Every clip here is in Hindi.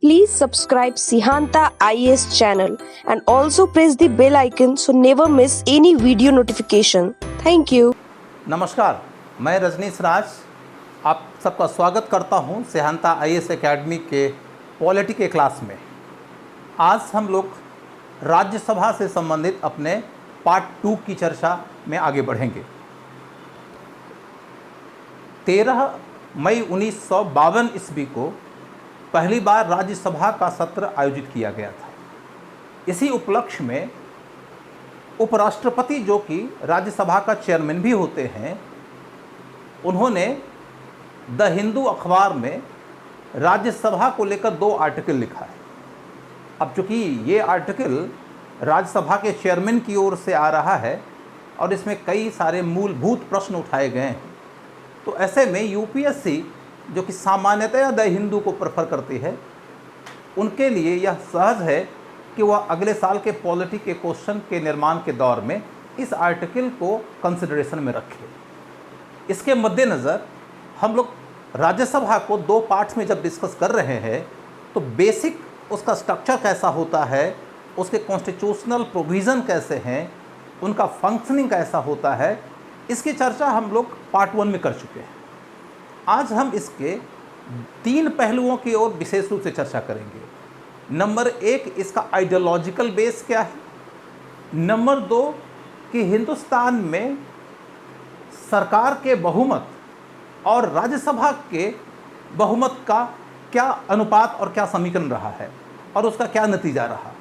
Please subscribe Sihanta IAS channel and also press the bell icon so never miss any video notification. Thank you. नमस्कार, मैं रजनीश राज आप सबका स्वागत करता हूं सिहांता आईएएस एकेडमी के पॉलिटी के क्लास में। आज हम लोग राज्यसभा से संबंधित अपने पार्ट 2 की चर्चा में आगे बढ़ेंगे। 13 मई 1952 ईस्वी को पहली बार राज्यसभा का सत्र आयोजित किया गया था। इसी उपलक्ष्य में उपराष्ट्रपति, जो कि राज्यसभा का चेयरमैन भी होते हैं, उन्होंने द हिंदू अखबार में राज्यसभा को लेकर 2 आर्टिकल लिखा है। अब चूँकि ये आर्टिकल राज्यसभा के चेयरमैन की ओर से आ रहा है और इसमें कई सारे मूलभूत प्रश्न उठाए गए हैं, तो ऐसे में यूपीएससी, जो कि सामान्यतया द हिंदू को प्रेफर करती है, उनके लिए यह सहज है कि वह अगले साल के पॉलिटी के क्वेश्चन के निर्माण के दौर में इस आर्टिकल को कंसिडरेशन में रखें। इसके मद्देनज़र हम लोग राज्यसभा को 2 पार्ट्स में जब डिस्कस कर रहे हैं, तो बेसिक उसका स्ट्रक्चर कैसा होता है, उसके कॉन्स्टिट्यूशनल प्रोविज़न कैसे हैं, उनका फंक्शनिंग कैसा होता है, इसकी चर्चा हम लोग पार्ट 1 में कर चुके हैं। आज हम इसके 3 पहलुओं की ओर विशेष रूप से चर्चा करेंगे। नंबर 1, इसका आइडियोलॉजिकल बेस क्या है। नंबर 2, कि हिंदुस्तान में सरकार के बहुमत और राज्यसभा के बहुमत का क्या अनुपात और क्या समीकरण रहा है और उसका क्या नतीजा रहा।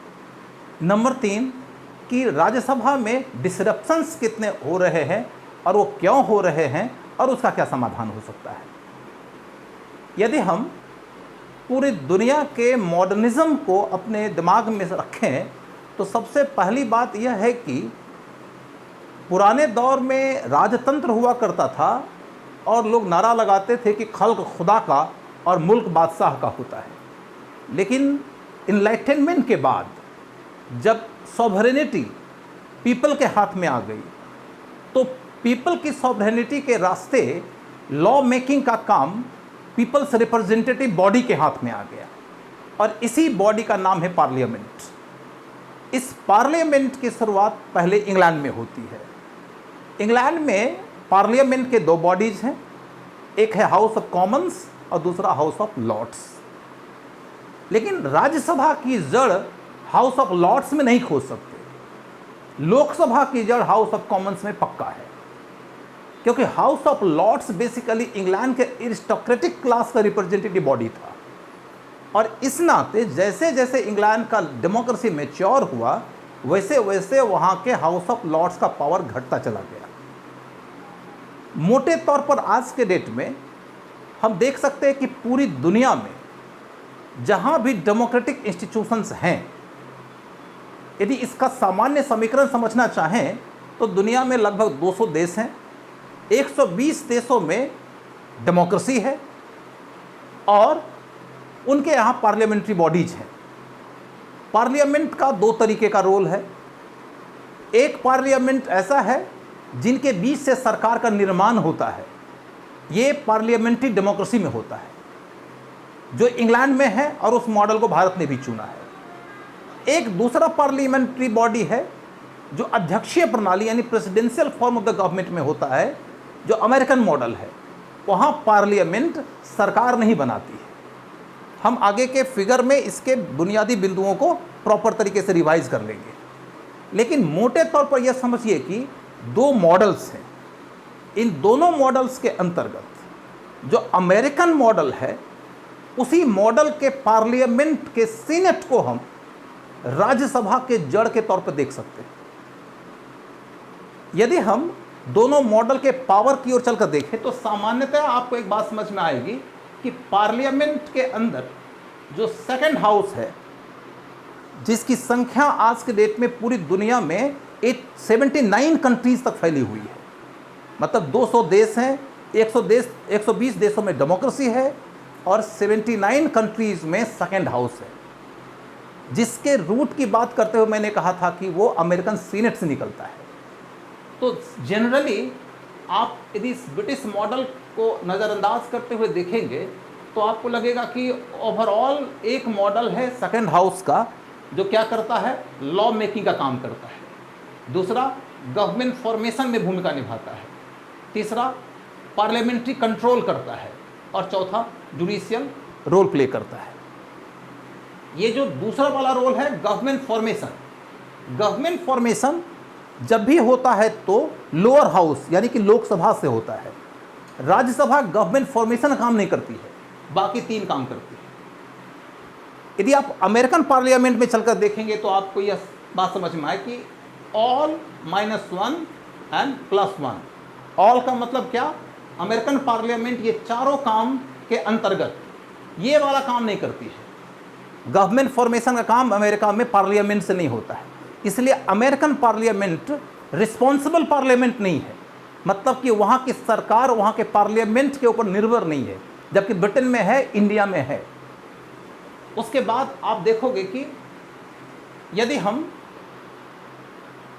नंबर 3, कि राज्यसभा में डिसरप्शंस कितने हो रहे हैं और वो क्यों हो रहे हैं और उसका क्या समाधान हो सकता है। यदि हम पूरी दुनिया के मॉडर्निज्म को अपने दिमाग में रखें, तो सबसे पहली बात यह है कि पुराने दौर में राजतंत्र हुआ करता था और लोग नारा लगाते थे कि खल्क खुदा का और मुल्क बादशाह का होता है। लेकिन इनलाइटनमेंट के बाद जब सॉवरेनिटी पीपल के हाथ में आ गई, तो पीपल की सॉवरेनिटी के रास्ते लॉ मेकिंग का काम पीपल्स रिप्रेजेंटेटिव बॉडी के हाथ में आ गया और इसी बॉडी का नाम है पार्लियामेंट। इस पार्लियामेंट की शुरुआत पहले इंग्लैंड में होती है। इंग्लैंड में पार्लियामेंट के 2 बॉडीज हैं, एक है हाउस ऑफ कॉमन्स और दूसरा हाउस ऑफ लॉर्ड्स। लेकिन राज्यसभा की जड़ हाउस ऑफ लॉर्ड्स में नहीं खोज सकते। लोकसभा की जड़ हाउस ऑफ कॉमन्स में पक्का है, क्योंकि house of lords basically England के एरिस्टोक्रेटिक क्लास का रिप्रेजेंटेटिव बॉडी था और इस नाते जैसे जैसे इंग्लैंड का डेमोक्रेसी मैच्योर हुआ, वैसे वैसे वहाँ के हाउस ऑफ लॉर्ड्स का पावर घटता चला गया। मोटे तौर पर आज के डेट में हम देख सकते हैं कि पूरी दुनिया में जहाँ भी डेमोक्रेटिक इंस्टीट्यूशंस हैं, यदि इसका सामान्य समीकरण समझना चाहें तो दुनिया में लगभग 200 देश हैं। 120 देशों में डेमोक्रेसी है और उनके यहाँ पार्लियामेंट्री बॉडीज हैं। पार्लियामेंट का 2 तरीके का रोल है। एक पार्लियामेंट ऐसा है जिनके बीच से सरकार का निर्माण होता है, ये पार्लियामेंट्री डेमोक्रेसी में होता है, जो इंग्लैंड में है और उस मॉडल को भारत ने भी चुना है। एक दूसरा पार्लियामेंट्री बॉडी है जो अध्यक्षीय प्रणाली यानी presidential form of the government में होता है, जो अमेरिकन मॉडल है। वहाँ पार्लियामेंट सरकार नहीं बनाती है। हम आगे के फिगर में इसके बुनियादी बिंदुओं को प्रॉपर तरीके से रिवाइज कर लेंगे, लेकिन मोटे तौर पर यह समझिए कि 2 मॉडल्स हैं। इन दोनों मॉडल्स के अंतर्गत जो अमेरिकन मॉडल है, उसी मॉडल के पार्लियामेंट के सीनेट को हम राज्यसभा के जड़ के तौर पर देख सकते हैं। यदि हम दोनों मॉडल के पावर की ओर चलकर देखें, तो सामान्यतः आपको एक बात समझ में आएगी कि पार्लियामेंट के अंदर जो सेकंड हाउस है, जिसकी संख्या आज के डेट में पूरी दुनिया में 79 कंट्रीज तक फैली हुई है, मतलब 200 देश हैं, 120 देशों में डेमोक्रेसी है और 79 कंट्रीज में सेकंड हाउस है, जिसके रूट की बात करते हुए मैंने कहा था कि वो अमेरिकन सीनेट से निकलता है। तो जनरली आप यदि इस ब्रिटिश मॉडल को नज़रअंदाज करते हुए देखेंगे, तो आपको लगेगा कि ओवरऑल एक मॉडल है सेकंड हाउस का, जो क्या करता है, लॉ मेकिंग का काम करता है। दूसरा, गवर्नमेंट फॉर्मेशन में भूमिका निभाता है। तीसरा, पार्लियामेंट्री कंट्रोल करता है। और चौथा, जुडिशियल रोल प्ले करता है। ये जो दूसरा वाला रोल है गवर्नमेंट फॉर्मेशन, गवर्नमेंट फॉर्मेशन जब भी होता है तो लोअर हाउस यानी कि लोकसभा से होता है। राज्यसभा गवर्नमेंट फॉर्मेशन का काम नहीं करती है, बाकी तीन काम करती है। यदि आप अमेरिकन पार्लियामेंट में चलकर देखेंगे तो आपको यह बात समझ में आए कि ऑल -1 एंड +1। ऑल का मतलब क्या, अमेरिकन पार्लियामेंट ये चारों काम के अंतर्गत ये वाला काम नहीं करती है। गवर्नमेंट फॉर्मेशन का काम अमेरिका में पार्लियामेंट से नहीं होता है, इसलिए अमेरिकन पार्लियामेंट रिस्पॉन्सिबल पार्लियामेंट नहीं है, मतलब कि वहाँ की सरकार वहाँ के पार्लियामेंट के ऊपर निर्भर नहीं है, जबकि ब्रिटेन में है, इंडिया में है। उसके बाद आप देखोगे कि यदि हम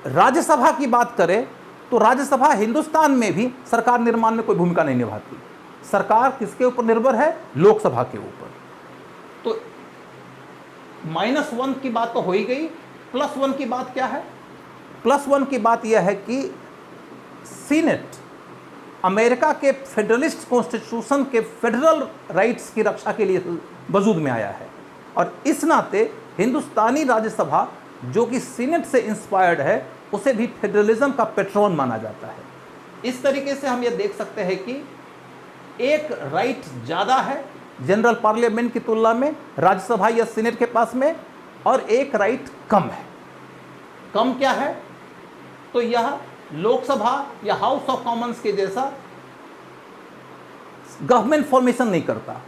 राज्यसभा की बात करें तो राज्यसभा हिंदुस्तान में भी सरकार निर्माण में कोई भूमिका नहीं निभाती। सरकार किसके ऊपर निर्भर है, लोकसभा के ऊपर। तो -1 की बात तो हो ही गई, +1 की बात क्या है, +1 की बात यह है कि सीनेट अमेरिका के फेडरलिस्ट कॉन्स्टिट्यूशन के फेडरल राइट्स की रक्षा के लिए वजूद में आया है, और इस नाते हिंदुस्तानी राज्यसभा जो कि सीनेट से इंस्पायर्ड है उसे भी फेडरलिज्म का पेट्रोन माना जाता है। इस तरीके से हम ये देख सकते हैं कि एक राइट ज़्यादा है जनरल पार्लियामेंट की तुलना में राज्यसभा या सीनेट के पास में, और एक राइट कम है। कम क्या है, तो यह लोकसभा या हाउस ऑफ कॉमन्स के जैसा गवर्नमेंट फॉर्मेशन नहीं करता,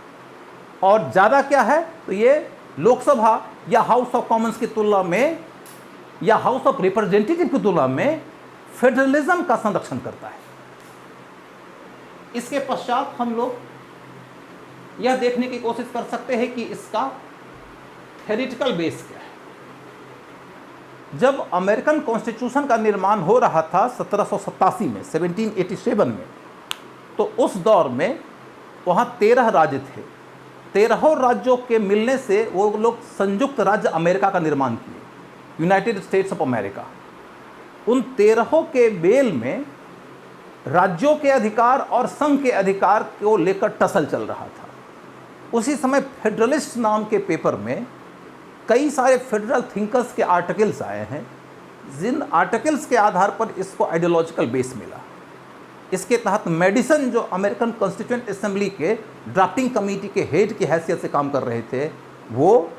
और ज़्यादा क्या है, तो ये लोकसभा या हाउस ऑफ कॉमन्स की तुलना में या हाउस ऑफ रिप्रेजेंटेटिव की तुलना में फेडरलिज्म का संरक्षण करता है। इसके पश्चात हम लोग यह देखने की कोशिश कर सकते हैं कि इसका थ्योरेटिकल बेस क्या है। जब अमेरिकन कॉन्स्टिट्यूशन का निर्माण हो रहा था 1787 में, 1787 में, तो उस दौर में वहाँ 13 राज्य थे। 13 राज्यों के मिलने से वो लोग संयुक्त राज्य अमेरिका का निर्माण किए, यूनाइटेड स्टेट्स ऑफ अमेरिका। उन 13 के मेल में राज्यों के अधिकार और संघ के अधिकार को लेकर टसल चल रहा था। उसी समय फेडरलिस्ट नाम के पेपर में कई सारे फेडरल थिंकर्स के आर्टिकल्स आए हैं, जिन आर्टिकल्स के आधार पर इसको आइडियोलॉजिकल बेस मिला। इसके तहत मेडिसन, जो अमेरिकन कॉन्स्टिट्यूएंट असेंबली के ड्राफ्टिंग कमेटी के हेड की हैसियत से काम कर रहे थे, वो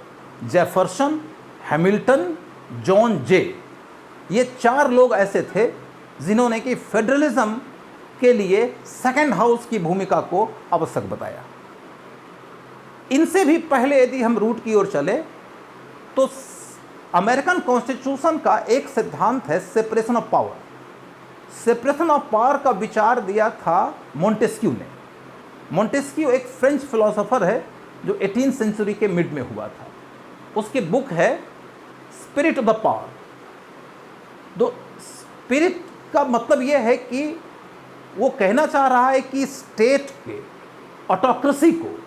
जेफरसन, हैमिल्टन, जॉन जे, ये 4 लोग ऐसे थे जिन्होंने कि फेडरलिज्म के लिए सेकंड हाउस की भूमिका को आवश्यक बताया। इनसे भी पहले यदि हम रूट की ओर चले तो अमेरिकन कॉन्स्टिट्यूशन का एक सिद्धांत है separation of power. Separation of power का विचार दिया था मोंटेस्क्यू ने। मोंटेस्क्यू एक फ्रेंच फिलोसोफर है जो 18th सेंचुरी के मिड में हुआ था। उसकी बुक है स्पिरिट ऑफ द पावर। तो स्पिरिट का मतलब यह है कि वो कहना चाह रहा है कि स्टेट के ऑटोक्रेसी को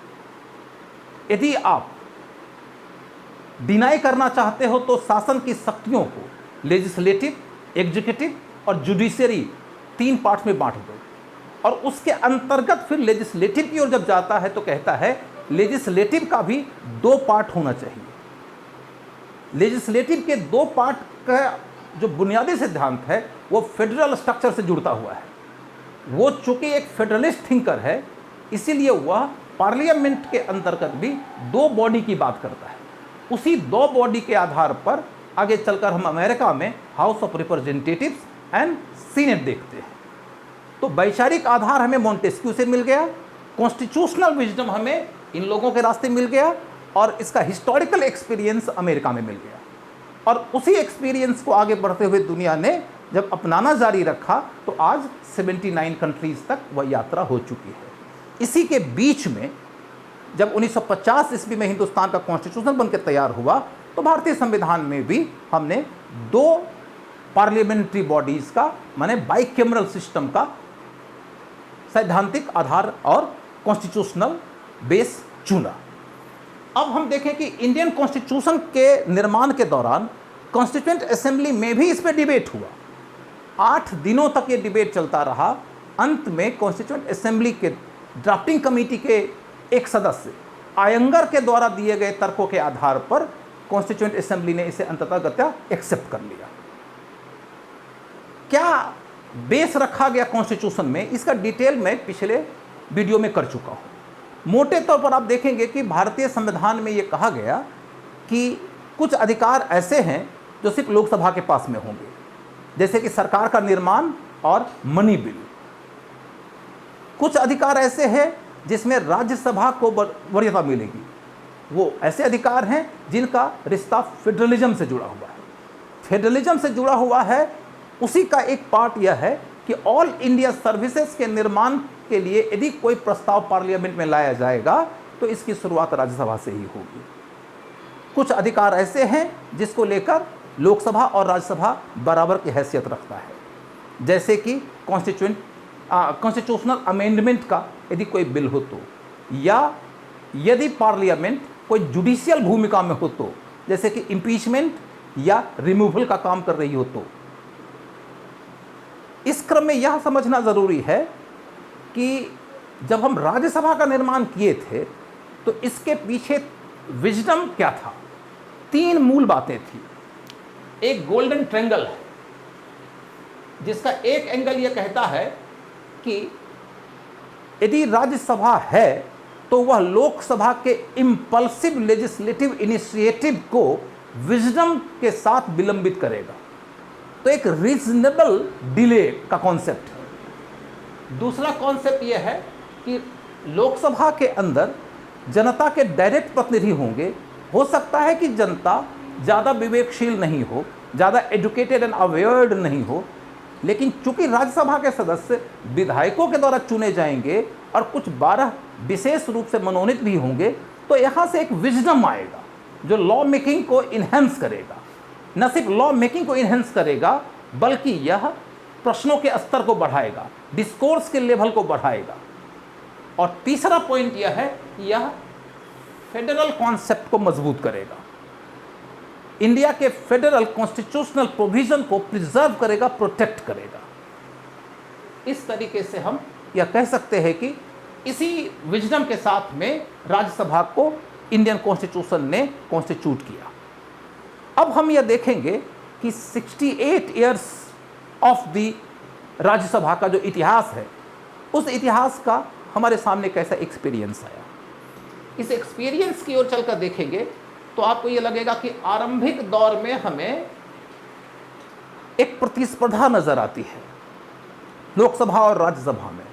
यदि आप डिनाई करना चाहते हो तो शासन की शक्तियों को लेजिस्लेटिव, एग्जीक्यूटिव और जुडिशियरी 3 पार्ट में बांट दो, और उसके अंतर्गत फिर लेजिस्लेटिव की ओर जब जाता है तो कहता है लेजिस्लेटिव का भी 2 पार्ट होना चाहिए। लेजिस्लेटिव के 2 पार्ट का जो बुनियादी सिद्धांत है वो फेडरल स्ट्रक्चर से जुड़ता हुआ है। वो चूंकि एक फेडरलिस्ट थिंकर है, इसीलिए वह पार्लियामेंट के अंतर्गत भी 2 बॉडी की बात करता है। उसी 2 बॉडी के आधार पर आगे चलकर हम अमेरिका में house of representatives and senate देखते हैं। तो वैचारिक आधार हमें मोंटेस्क्यू से मिल गया, कॉन्स्टिट्यूशनल विजडम हमें इन लोगों के रास्ते मिल गया, और इसका हिस्टोरिकल एक्सपीरियंस अमेरिका में मिल गया। और उसी एक्सपीरियंस को आगे बढ़ते हुए दुनिया ने जब अपनाना जारी रखा तो आज 79 कंट्रीज तक वह यात्रा हो चुकी है। इसी के बीच में जब 1950 ईस्वी में हिंदुस्तान का कॉन्स्टिट्यूशन बनकर तैयार हुआ तो भारतीय संविधान में भी हमने 2 पार्लियामेंट्री बॉडीज का, माने बाइकैमरल सिस्टम का सैद्धांतिक आधार और कॉन्स्टिट्यूशनल बेस चुना। अब हम देखें कि इंडियन कॉन्स्टिट्यूशन के निर्माण के दौरान कॉन्स्टिट्यूएंट असेंबली में भी इस पर डिबेट हुआ। 8 दिनों तक ये डिबेट चलता रहा। अंत में कॉन्स्टिट्यूएंट असेंबली के ड्राफ्टिंग कमेटी के एक सदस्य आयंगर के द्वारा दिए गए तर्कों के आधार पर कॉन्स्टिट्यूएंट असेंबली ने इसे अंततः एक्सेप्ट कर लिया। क्या बेस रखा गया कॉन्स्टिट्यूशन में, इसका डिटेल मैं पिछले वीडियो में कर चुका हूं। मोटे तौर पर आप देखेंगे कि भारतीय संविधान में यह कहा गया कि कुछ अधिकार ऐसे हैं जो सिर्फ लोकसभा के पास में होंगे, जैसे कि सरकार का निर्माण और मनी बिल। कुछ अधिकार ऐसे हैं जिसमें राज्यसभा को वरीयता मिलेगी। वो ऐसे अधिकार हैं जिनका रिश्ता फेडरलिज्म से जुड़ा हुआ है। फेडरलिज्म से जुड़ा हुआ है, उसी का एक पार्ट यह है कि ऑल इंडिया सर्विसेज के निर्माण के लिए यदि कोई प्रस्ताव पार्लियामेंट में लाया जाएगा तो इसकी शुरुआत राज्यसभा से ही होगी। कुछ अधिकार ऐसे हैं जिसको लेकर लोकसभा और राज्यसभा बराबर की हैसियत रखता है, जैसे कि कॉन्स्टिट्यूशनल अमेंडमेंट का यदि कोई बिल हो तो, या यदि पार्लियामेंट कोई जुडिशियल भूमिका में हो तो, जैसे कि इम्पीचमेंट या रिमूवल का काम कर रही हो तो। इस क्रम में यह समझना जरूरी है कि जब हम राज्यसभा का निर्माण किए थे तो इसके पीछे विजडम क्या था। 3 मूल बातें थी। एक गोल्डन ट्रायंगल है जिसका एक एंगल यह कहता है कि यदि राज्यसभा है तो वह लोकसभा के इंपल्सिव लेजिस्लेटिव इनिशिएटिव को विजडम के साथ विलंबित करेगा, तो एक रीजनेबल डिले का कॉन्सेप्ट है। दूसरा कॉन्सेप्ट यह है कि लोकसभा के अंदर जनता के डायरेक्ट प्रतिनिधि होंगे। हो सकता है कि जनता ज़्यादा विवेकशील नहीं हो, ज़्यादा एजुकेटेड एंड अवेयर्ड नहीं हो, लेकिन चूंकि राज्यसभा के सदस्य विधायकों के द्वारा चुने जाएंगे और कुछ 12 विशेष रूप से मनोनीत भी होंगे, तो यहाँ से एक विजडम आएगा जो लॉ मेकिंग को इन्हेंस करेगा। न सिर्फ लॉ मेकिंग को इन्हेंस करेगा बल्कि यह प्रश्नों के स्तर को बढ़ाएगा, डिस्कोर्स के लेवल को बढ़ाएगा। और तीसरा पॉइंट यह है कि यह फेडरल कॉन्सेप्ट को मजबूत करेगा, इंडिया के फेडरल कॉन्स्टिट्यूशनल प्रोविजन को प्रिजर्व करेगा, प्रोटेक्ट करेगा। इस तरीके से हम यह कह सकते हैं कि इसी विजडम के साथ में राज्यसभा को इंडियन कॉन्स्टिट्यूशन ने कॉन्स्टिट्यूट किया। अब हम यह देखेंगे कि 68 इयर्स ऑफ द राज्यसभा का जो इतिहास है, उस इतिहास का हमारे सामने कैसा एक्सपीरियंस आया। इस एक्सपीरियंस की ओर चलकर देखेंगे तो आपको यह लगेगा कि आरंभिक दौर में हमें एक प्रतिस्पर्धा नजर आती है लोकसभा और राज्यसभा में।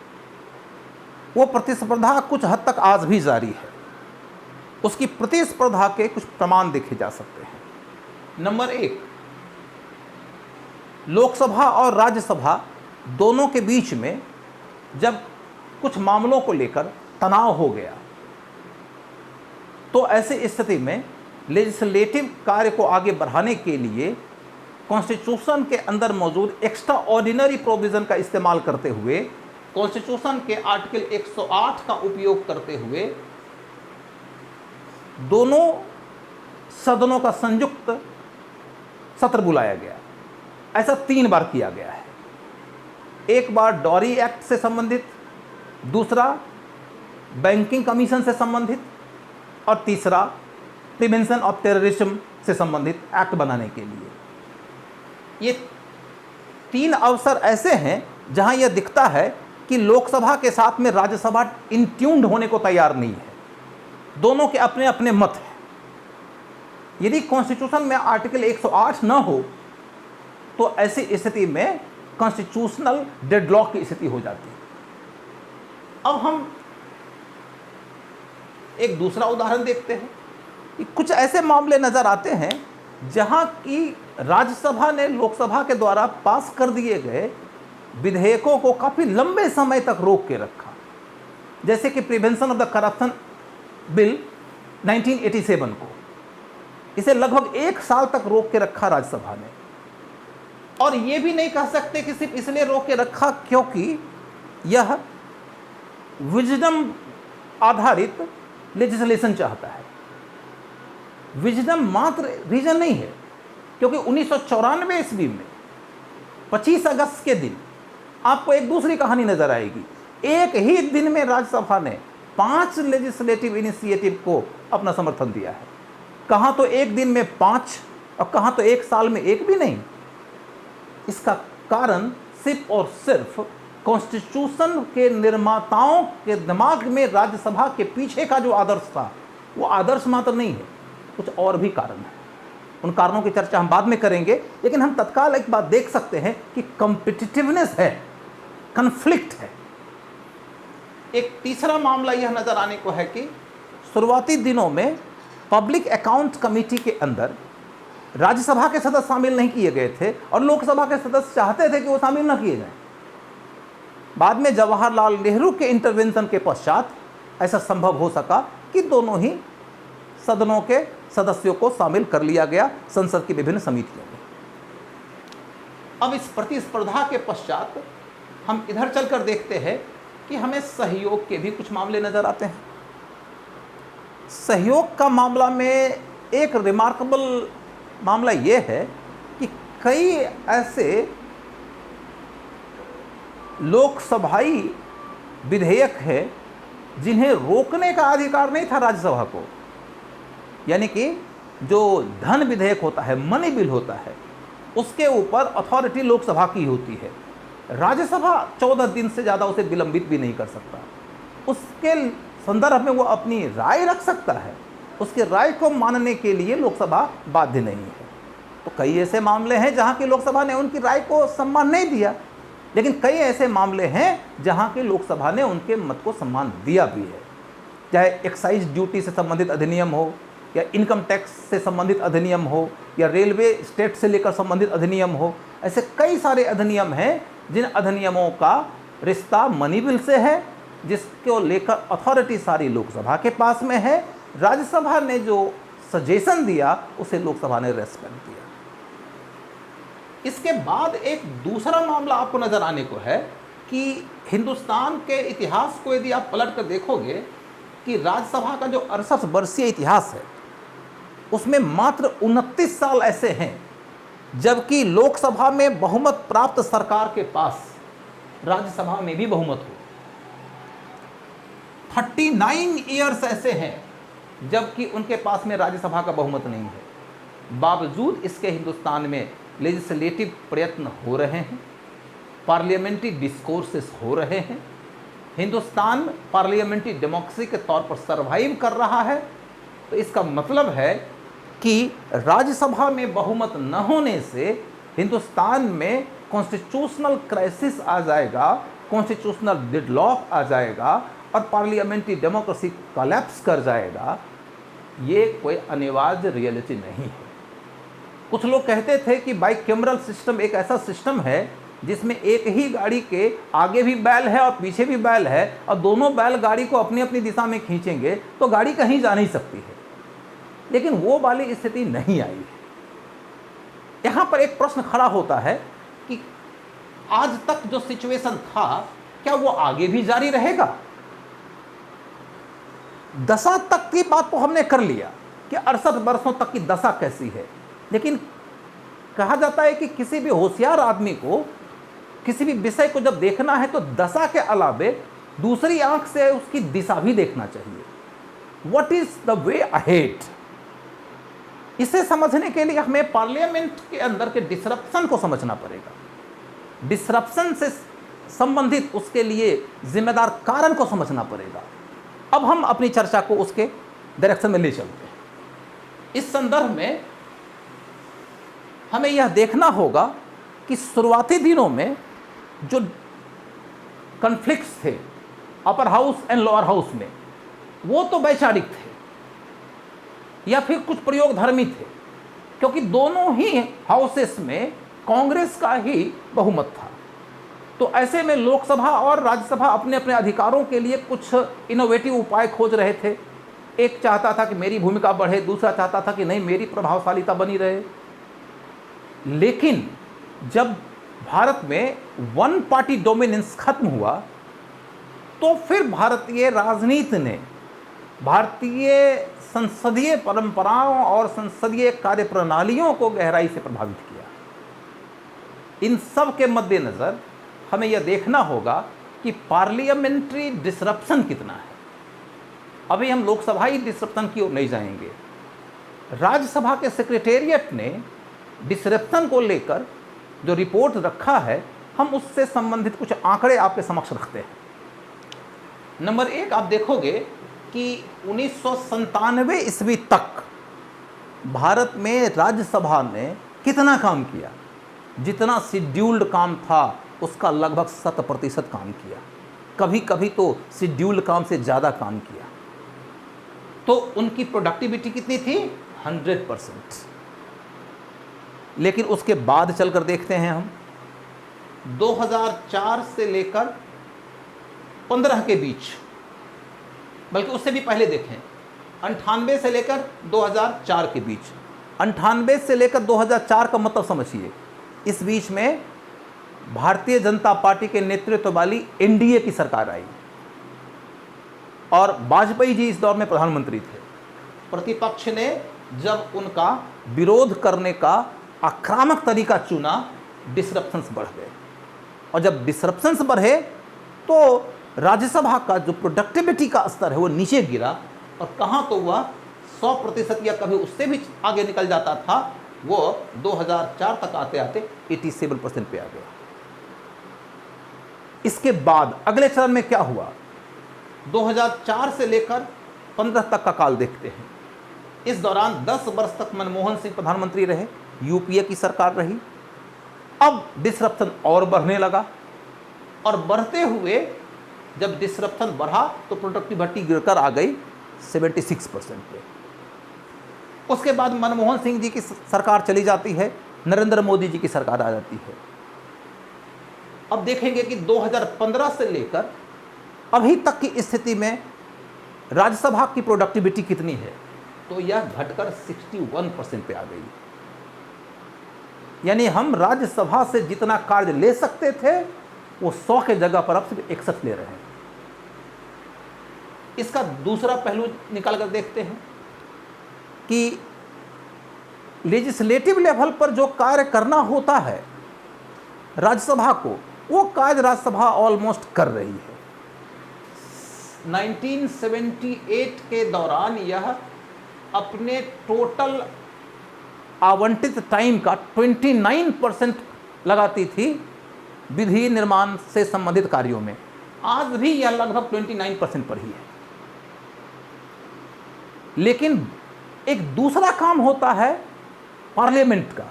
वो प्रतिस्पर्धा कुछ हद तक आज भी जारी है। उसकी प्रतिस्पर्धा के कुछ प्रमाण देखे जा सकते हैं। नंबर 1, लोकसभा और राज्यसभा दोनों के बीच में जब कुछ मामलों को लेकर तनाव हो गया तो ऐसी स्थिति में लेजिस्लेटिव कार्य को आगे बढ़ाने के लिए कॉन्स्टिट्यूशन के अंदर मौजूद एक्स्ट्रा ऑर्डिनरी प्रोविजन का इस्तेमाल करते हुए, कॉन्स्टिट्यूशन के आर्टिकल 108 का उपयोग करते हुए दोनों सदनों का संयुक्त सत्र बुलाया गया। ऐसा 3 बार किया गया है। एक बार डॉरी एक्ट से संबंधित, दूसरा बैंकिंग कमीशन से संबंधित और तीसरा प्रिवेंशन ऑफ टेररिज्म से संबंधित एक्ट बनाने के लिए। ये 3 अवसर ऐसे हैं जहां यह दिखता है कि लोकसभा के साथ में राज्यसभा इन ट्यून्ड होने को तैयार नहीं है। दोनों के अपने अपने मत हैं। यदि कॉन्स्टिट्यूशन में आर्टिकल 108 न हो तो ऐसी स्थिति में कॉन्स्टिट्यूशनल डेडलॉक की स्थिति हो जाती है। अब हम एक दूसरा उदाहरण देखते हैं कि कुछ ऐसे मामले नजर आते हैं जहां की राज्यसभा ने लोकसभा के द्वारा पास कर दिए गए विधेयकों को काफी लंबे समय तक रोक के रखा, जैसे कि prevention of the corruption bill 1987 को, इसे लगभग 1 साल तक रोक के रखा राज्यसभा ने। और यह भी नहीं कह सकते कि सिर्फ इसलिए रोक के रखा क्योंकि यह विजडम आधारित लेजिस्लेशन चाहता है। विजडम मात्र रीजन नहीं है, क्योंकि 1994 ईस्वी में 25 अगस्त के दिन आपको एक दूसरी कहानी नजर आएगी। एक ही दिन में राज्यसभा ने 5 लेजिस्लेटिव इनिशिएटिव को अपना समर्थन दिया है। कहाँ तो एक दिन में 5 और कहाँ तो एक साल में एक भी नहीं। इसका कारण सिर्फ और सिर्फ कॉन्स्टिट्यूशन के निर्माताओं के दिमाग में राज्यसभा के पीछे का जो आदर्श था, वो आदर्श मात्र नहीं है, कुछ और भी कारण है। उन कारणों की चर्चा हम बाद में करेंगे, लेकिन हम तत्काल एक बात देख सकते हैं कि कॉम्पिटिटिवनेस है, कन्फ्लिक्ट है। एक तीसरा मामला यह नजर आने को है कि शुरुआती दिनों में पब्लिक अकाउंट कमेटी के अंदर राज्यसभा के सदस्य शामिल नहीं किए गए थे और लोकसभा के सदस्य चाहते थे कि वो शामिल न किए जाएं। बाद में जवाहरलाल नेहरू के इंटरवेंशन के पश्चात ऐसा संभव हो सका कि दोनों ही सदनों के सदस्यों को शामिल कर लिया गया संसद की विभिन्न समितियों में। अब इस प्रतिस्पर्धा के पश्चात हम इधर चलकर देखते हैं कि हमें सहयोग के भी कुछ मामले नजर आते हैं। सहयोग का मामला में एक रिमार्केबल मामला यह है कि कई ऐसे लोकसभाई विधेयक है जिन्हें रोकने का अधिकार नहीं था राज्यसभा को। यानी कि जो धन विधेयक होता है, मनी बिल होता है, उसके ऊपर अथॉरिटी लोकसभा की होती है। राज्यसभा 14 दिन से ज़्यादा उसे विलंबित भी नहीं कर सकता। उसके संदर्भ में वो अपनी राय रख सकता है, उसके राय को मानने के लिए लोकसभा बाध्य नहीं है। तो कई ऐसे मामले हैं जहाँ की लोकसभा ने उनकी राय को सम्मान नहीं दिया, लेकिन कई ऐसे मामले हैं जहाँ की लोकसभा ने उनके मत को सम्मान दिया भी है। चाहे एक्साइज ड्यूटी से संबंधित अधिनियम हो, या इनकम टैक्स से संबंधित अधिनियम हो, या रेलवे स्टेट से लेकर संबंधित अधिनियम हो, ऐसे कई सारे अधिनियम हैं जिन अधिनियमों का रिश्ता मनी बिल से है, जिसको लेकर अथॉरिटी सारी लोकसभा के पास में है। राज्यसभा ने जो सजेशन दिया उसे लोकसभा ने रेस्पेक्ट दिया। इसके बाद एक दूसरा मामला आपको नजर आने को है कि हिंदुस्तान के इतिहास को यदि आप पलट कर देखोगे कि राज्यसभा का जो 68 वर्षीय इतिहास है, उसमें मात्र 29 साल ऐसे हैं जबकि लोकसभा में बहुमत प्राप्त सरकार के पास राज्यसभा में भी बहुमत हो। 39 ईयर्स ऐसे हैं जबकि उनके पास में राज्यसभा का बहुमत नहीं है। बावजूद इसके हिंदुस्तान में लेजिस्लेटिव प्रयत्न हो रहे हैं, पार्लियामेंट्री डिस्कोर्सेस हो रहे हैं, हिंदुस्तान पार्लियामेंट्री डेमोक्रेसी के तौर पर सर्वाइव कर रहा है। तो इसका मतलब है कि राज्यसभा में बहुमत न होने से हिंदुस्तान में कॉन्स्टिट्यूशनल क्राइसिस आ जाएगा, कॉन्स्टिट्यूशनल डेडलॉक आ जाएगा और पार्लियामेंट्री डेमोक्रेसी कोलैप्स कर जाएगा। ये कोई अनिवार्य रियलिटी नहीं है। कुछ लोग कहते थे कि बाइकैमरल सिस्टम एक ऐसा सिस्टम है जिसमें एक ही गाड़ी के आगे भी बैल है और पीछे भी बैल है और दोनों बैल गाड़ी को अपनी अपनी दिशा में खींचेंगे तो गाड़ी कहीं जा नहीं सकती है, लेकिन वो वाली स्थिति नहीं आई है। यहाँ पर एक प्रश्न खड़ा होता है कि आज तक जो सिचुएशन था क्या वो आगे भी जारी रहेगा। दशा तक की बात तो हमने कर लिया कि 68 वर्षों तक की दशा कैसी है, लेकिन कहा जाता है कि किसी भी होशियार आदमी को किसी भी विषय को जब देखना है तो दशा के अलावे दूसरी आंख से उसकी दिशा भी देखना चाहिए। What is the way ahead. इसे समझने के लिए हमें पार्लियामेंट के अंदर के डिसरप्शन को समझना पड़ेगा। डिसरप्शन से संबंधित उसके लिए जिम्मेदार कारण को समझना पड़ेगा। अब हम अपनी चर्चा को उसके डायरेक्शन में ले चलते हैं। इस संदर्भ में हमें यह देखना होगा कि शुरुआती दिनों में जो कॉन्फ्लिक्ट्स थे upper house and lower house में, वो तो वैचारिक थे या फिर कुछ प्रयोगधर्मी थे, क्योंकि दोनों ही हाउसेस में कांग्रेस का ही बहुमत था। तो ऐसे में लोकसभा और राज्यसभा अपने अपने अधिकारों के लिए कुछ इनोवेटिव उपाय खोज रहे थे। एक चाहता था कि मेरी भूमिका बढ़े, दूसरा चाहता था कि नहीं मेरी प्रभावशालीता बनी रहे। लेकिन जब भारत में वन पार्टी डोमिनेंस खत्म हुआ तो फिर भारतीय राजनीति ने भारतीय संसदीय परंपराओं और संसदीय कार्यप्रणालियों को गहराई से प्रभावित किया। इन सब के मद्देनज़र हमें यह देखना होगा कि पार्लियामेंट्री डिसरप्शन कितना है। अभी हम लोकसभाई डिसरप्शन की ओर नहीं जाएंगे। राज्यसभा के सेक्रेटेरिएट ने डिसरप्शन को लेकर जो रिपोर्ट रखा है, हम उससे संबंधित कुछ आंकड़े आपके समक्ष रखते हैं। नंबर 1, आप देखोगे कि 1997 ईस्वी तक भारत में राज्यसभा ने कितना काम किया। जितना शेड्यूल्ड काम था उसका लगभग 100% काम किया, कभी कभी तो शेड्यूल्ड काम से ज़्यादा काम किया। तो उनकी प्रोडक्टिविटी कितनी थी? 100%। लेकिन उसके बाद चलकर देखते हैं हम 2004 से लेकर 15 के बीच, बल्कि उससे भी पहले देखें 98 से लेकर 2004 के बीच। 98 से लेकर 2004 का मतलब समझिए, इस बीच में भारतीय जनता पार्टी के नेतृत्व वाली एनडीए की सरकार आई और वाजपेयी जी इस दौर में प्रधानमंत्री थे। प्रतिपक्ष ने जब उनका विरोध करने का आक्रामक तरीका चुना, डिसरप्शंस बढ़ गए। और जब डिसरप्शंस बढ़े तो राज्यसभा का जो प्रोडक्टिविटी का स्तर है वो नीचे गिरा, और कहाँ तो वह 100% या कभी उससे भी आगे निकल जाता था, वो 2004 तक आते आते 87% पे आ गया। इसके बाद अगले चरण में क्या हुआ? 2004 से लेकर 15 तक का काल देखते हैं। इस दौरान 10 वर्ष तक मनमोहन सिंह प्रधानमंत्री रहे, यूपीए की सरकार रही। अब डिसरप्शन और बढ़ने लगा, और बढ़ते हुए जब डिसरप्शन बढ़ा तो प्रोडक्टिविटी गिरकर आ गई 76% पे। उसके बाद मनमोहन सिंह जी की सरकार चली जाती है, नरेंद्र मोदी जी की सरकार आ जाती है। अब देखेंगे कि 2015 से लेकर अभी तक की स्थिति में राज्यसभा की प्रोडक्टिविटी कितनी है, तो यह घटकर 61% पे आ गई। यानी हम राज्यसभा से जितना कार्य ले सकते थे वो 100 के जगह पर अब सिर्फ 61 ले रहे हैं। इसका दूसरा पहलू निकाल कर देखते हैं कि लेजिस्लेटिव लेवल पर जो कार्य करना होता है राज्यसभा को, वो कार्य राज्यसभा ऑलमोस्ट कर रही है। 1978 के दौरान यह अपने टोटल आवंटित टाइम का 29% लगाती थी विधि निर्माण से संबंधित कार्यों में। आज भी यह लगभग 29% पर ही है। लेकिन एक दूसरा काम होता है पार्लियामेंट का,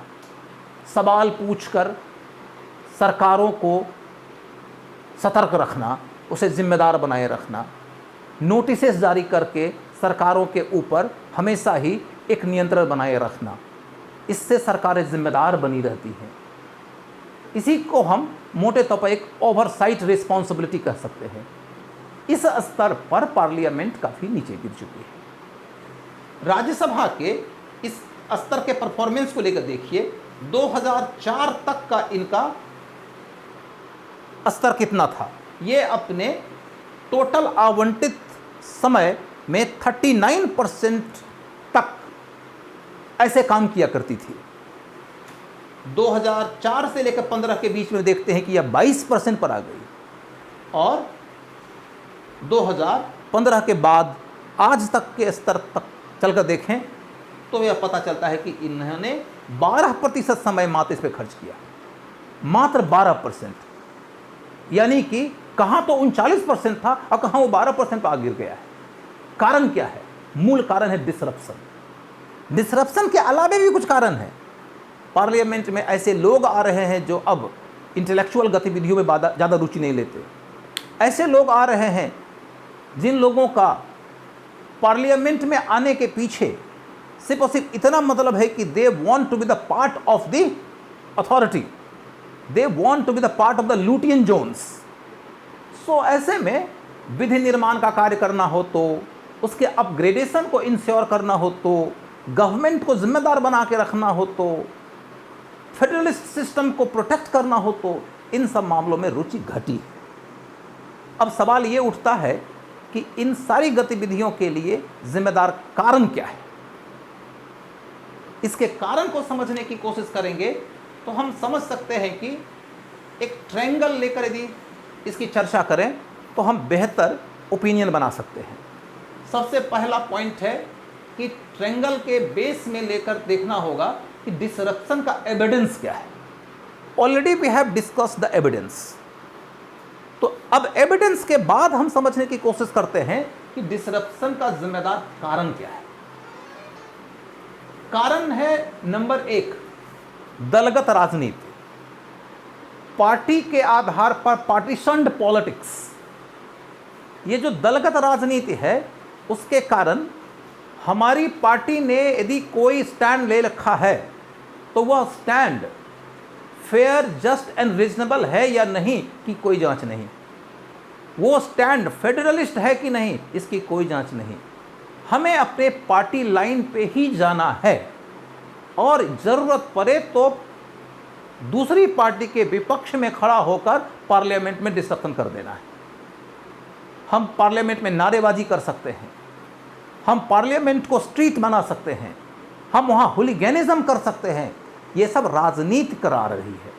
सवाल पूछकर सरकारों को सतर्क रखना, उसे जिम्मेदार बनाए रखना, नोटिसेस जारी करके सरकारों के ऊपर हमेशा ही एक नियंत्रण बनाए रखना। इससे सरकारें जिम्मेदार बनी रहती हैं। इसी को हम मोटे तौर पर एक ओवरसाइट रिस्पॉन्सिबिलिटी कह सकते हैं। इस स्तर पर पार्लियामेंट काफ़ी नीचे गिर चुकी है। राज्यसभा के इस स्तर के परफॉर्मेंस को लेकर देखिए, 2004 तक का इनका स्तर कितना था। ये अपने टोटल आवंटित समय में 39% तक ऐसे काम किया करती थी। 2004 से लेकर 15 के बीच में देखते हैं कि यह 22% पर आ गई, और 2015 के बाद आज तक के स्तर तक चलकर देखें तो यह पता चलता है कि इन्होंने 12% समय मात्र इस पर खर्च किया, मात्र 12%। यानी कि कहाँ तो 39% था और कहाँ वो 12% पर आ गिर गया है। कारण क्या है? मूल कारण है डिसरप्शन। डिसरप्शन के अलावा भी कुछ कारण है। पार्लियामेंट में ऐसे लोग आ रहे हैं जो अब इंटेलेक्चुअल गतिविधियों में ज़्यादा रुचि नहीं लेते। ऐसे लोग आ रहे हैं जिन लोगों का पार्लियामेंट में आने के पीछे सिर्फ और सिर्फ इतना मतलब है कि they want to be the part of the authority, they want to be the part of the Lutyens zones. So ऐसे में विधि निर्माण का कार्य करना हो तो, उसके अपग्रेडेशन को इंश्योर करना हो तो, गवर्नमेंट को जिम्मेदार बना के रखना हो तो, फेडरलिस्ट सिस्टम को प्रोटेक्ट करना हो तो, इन सब मामलों में रुचि घटी। अब सवाल ये उठता है कि इन सारी गतिविधियों के लिए जिम्मेदार कारण क्या है। इसके कारण को समझने की कोशिश करेंगे तो हम समझ सकते हैं कि एक ट्रायंगल लेकर यदि इसकी चर्चा करें तो हम बेहतर ओपिनियन बना सकते हैं। सबसे पहला पॉइंट है कि ट्रायंगल के बेस में लेकर देखना होगा कि डिसरप्शन का एविडेंस क्या है। Already we have discuss the evidence. तो अब एविडेंस के बाद हम समझने की कोशिश करते हैं कि डिसरप्शन का जिम्मेदार कारण क्या है। कारण है नंबर 1, दलगत राजनीति, पार्टी के आधार पर पार्टीशन्ड पॉलिटिक्स। ये जो दलगत राजनीति है उसके कारण हमारी पार्टी ने यदि कोई स्टैंड ले रखा है तो वह stand fair, just and reasonable है या नहीं की कोई जांच नहीं। वो स्टैंड फेडरलिस्ट है कि नहीं इसकी कोई जांच नहीं। हमें अपने पार्टी लाइन पे ही जाना है और ज़रूरत पड़े तो दूसरी पार्टी के विपक्ष में खड़ा होकर पार्लियामेंट में डिस्कशन कर देना है। हम पार्लियामेंट में नारेबाजी कर सकते हैं, हम पार्लियामेंट को स्ट्रीट बना सकते हैं, हम वहाँ हुलिगैनिज्म कर सकते हैं। ये सब राजनीति करा रही है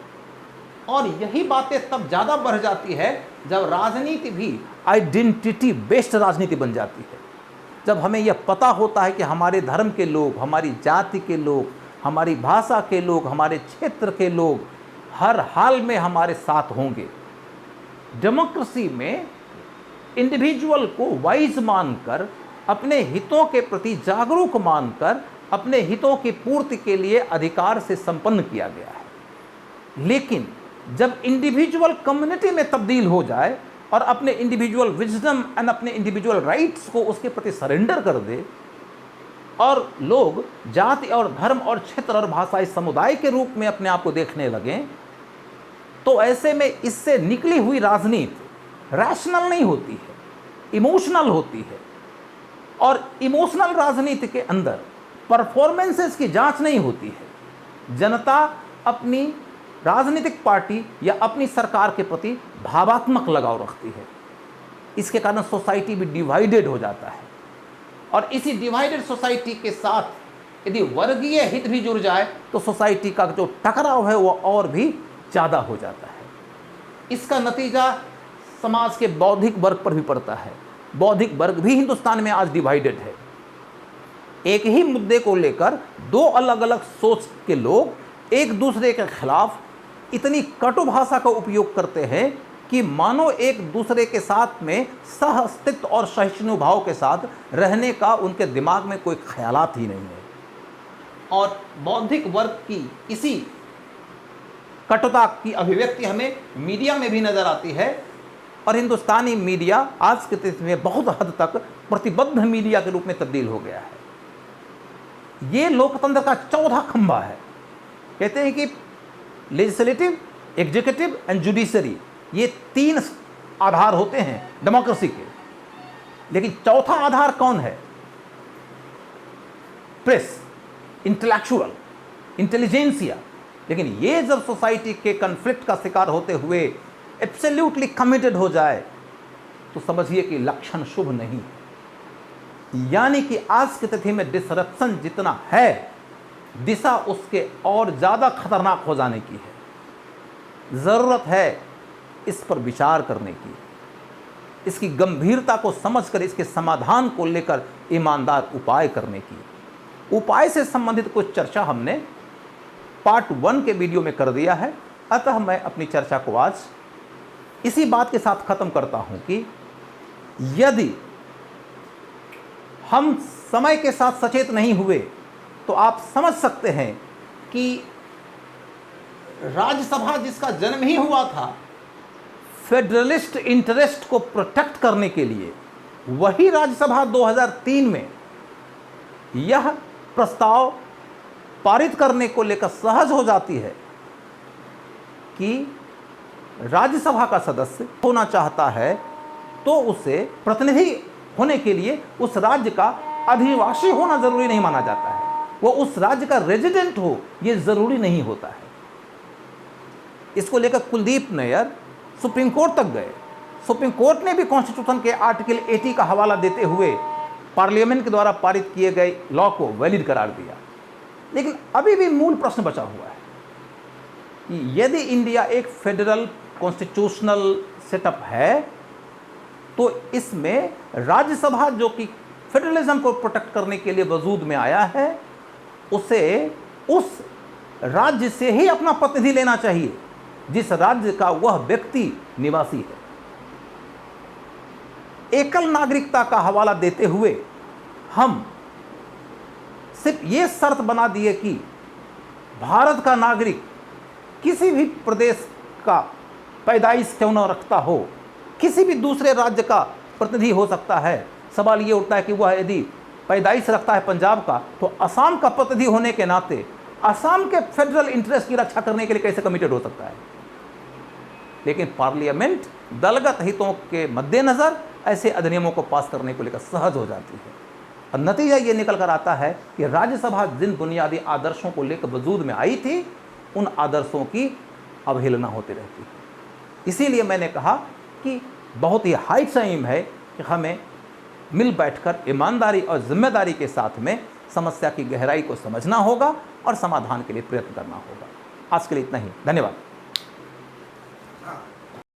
और यही बातें तब ज़्यादा बढ़ जाती है जब राजनीति भी आइडेंटिटी बेस्ड राजनीति बन जाती है। जब हमें यह पता होता है कि हमारे धर्म के लोग, हमारी जाति के लोग, हमारी भाषा के लोग, हमारे क्षेत्र के लोग हर हाल में हमारे साथ होंगे। डेमोक्रेसी में इंडिविजुअल को वाइज मानकर, अपने हितों के प्रति जागरूक मानकर, अपने हितों की पूर्ति के लिए अधिकार से संपन्न किया गया है। लेकिन जब इंडिविजुअल कम्युनिटी में तब्दील हो जाए और अपने इंडिविजुअल विजडम एंड अपने इंडिविजुअल राइट्स को उसके प्रति सरेंडर कर दे और लोग जाति और धर्म और क्षेत्र और भाषाई समुदाय के रूप में अपने आप को देखने लगें, तो ऐसे में इससे निकली हुई राजनीति रैशनल नहीं होती है, इमोशनल होती है। और इमोशनल राजनीति के अंदर परफॉर्मेंसेस की जांच नहीं होती है। जनता अपनी राजनीतिक पार्टी या अपनी सरकार के प्रति भावात्मक लगाव रखती है। इसके कारण सोसाइटी भी डिवाइडेड हो जाता है और इसी डिवाइडेड सोसाइटी के साथ यदि वर्गीय हित भी जुड़ जाए तो सोसाइटी का जो टकराव है वो और भी ज़्यादा हो जाता है। इसका नतीजा समाज के बौद्धिक वर्ग पर भी पड़ता है। बौद्धिक वर्ग भी हिंदुस्तान में आज डिवाइडेड है। एक ही मुद्दे को लेकर दो अलग अलग सोच के लोग एक दूसरे के खिलाफ इतनी कटु भाषा का उपयोग करते हैं कि मानो एक दूसरे के साथ में सह अस्तित्व और सहिष्णुभाव के साथ रहने का उनके दिमाग में कोई ख्यालात ही नहीं है। और बौद्धिक वर्ग की इसी कटुता की अभिव्यक्ति हमें मीडिया में भी नजर आती है और हिंदुस्तानी मीडिया आज की स्थिति में बहुत हद तक प्रतिबद्ध मीडिया के रूप में तब्दील हो गया है। ये लोकतंत्र का चौथा खंभा है। कहते हैं कि लेजिस्लेटिव, एग्जीक्यूटिव एंड जुडिशरी, ये 3 आधार होते हैं डेमोक्रेसी के। लेकिन चौथा आधार कौन है? Press, intellectual, intelligentsia. लेकिन ये जब सोसाइटी के कन्फ्लिक्ट का शिकार होते हुए एब्सोल्युटली कमिटेड हो जाए तो समझिए कि लक्षण शुभ नहीं है। यानी कि आज की तिथि में डिसरप्शन जितना है, दिशा उसके और ज़्यादा खतरनाक हो जाने की है। ज़रूरत है इस पर विचार करने की, इसकी गंभीरता को समझकर इसके समाधान को लेकर ईमानदार उपाय करने की। उपाय से संबंधित कुछ चर्चा हमने पार्ट 1 के वीडियो में कर दिया है। अतः मैं अपनी चर्चा को आज इसी बात के साथ ख़त्म करता हूं कि यदि हम समय के साथ सचेत नहीं हुए तो आप समझ सकते हैं कि राज्यसभा जिसका जन्म ही हुआ था फेडरलिस्ट इंटरेस्ट को प्रोटेक्ट करने के लिए, वही राज्यसभा 2003 में यह प्रस्ताव पारित करने को लेकर सहज हो जाती है कि राज्यसभा का सदस्य होना चाहता है तो उसे प्रतिनिधि होने के लिए उस राज्य का अधिवासी होना जरूरी नहीं माना जाता है, वो उस राज्य का रेजिडेंट हो ये जरूरी नहीं होता है। इसको लेकर कुलदीप नैयर सुप्रीम कोर्ट तक गए सुप्रीम कोर्ट ने भी कॉन्स्टिट्यूशन के आर्टिकल 80 का हवाला देते हुए पार्लियामेंट के द्वारा पारित किए गए लॉ को वैलिड करार दिया। लेकिन अभी भी मूल प्रश्न बचा हुआ है कि यदि इंडिया एक फेडरल कॉन्स्टिट्यूशनल सेटअप है तो इसमें राज्यसभा जो कि फेडरलिज्म को प्रोटेक्ट करने के लिए वजूद में आया है, उसे उस राज्य से ही अपना प्रतिनिधि लेना चाहिए जिस राज्य का वह व्यक्ति निवासी है। एकल नागरिकता का हवाला देते हुए हम सिर्फ ये शर्त बना दिए कि भारत का नागरिक किसी भी प्रदेश का पैदाइश क्यों न रखता हो, किसी भी दूसरे राज्य का प्रतिनिधि हो सकता है। सवाल ये उठता है कि वह यदि पैदाइश रखता है पंजाब का, तो असम का प्रतिनिधि होने के नाते असम के फेडरल इंटरेस्ट की रक्षा करने के लिए कैसे कमिटेड हो सकता है। लेकिन पार्लियामेंट दलगत हितों के मद्देनजर ऐसे अधिनियमों को पास करने को लेकर सहज हो जाती है और नतीजा ये निकल कर आता है कि राज्यसभा जिन बुनियादी आदर्शों को लेकर वजूद में आई थी, उन आदर्शों की अवहेलना होती रहती है। इसीलिए मैंने कहा कि बहुत ही हाई टाइम है कि हमें मिल बैठकर ईमानदारी और जिम्मेदारी के साथ में समस्या की गहराई को समझना होगा और समाधान के लिए प्रयत्न करना होगा। आज के लिए इतना ही, धन्यवाद।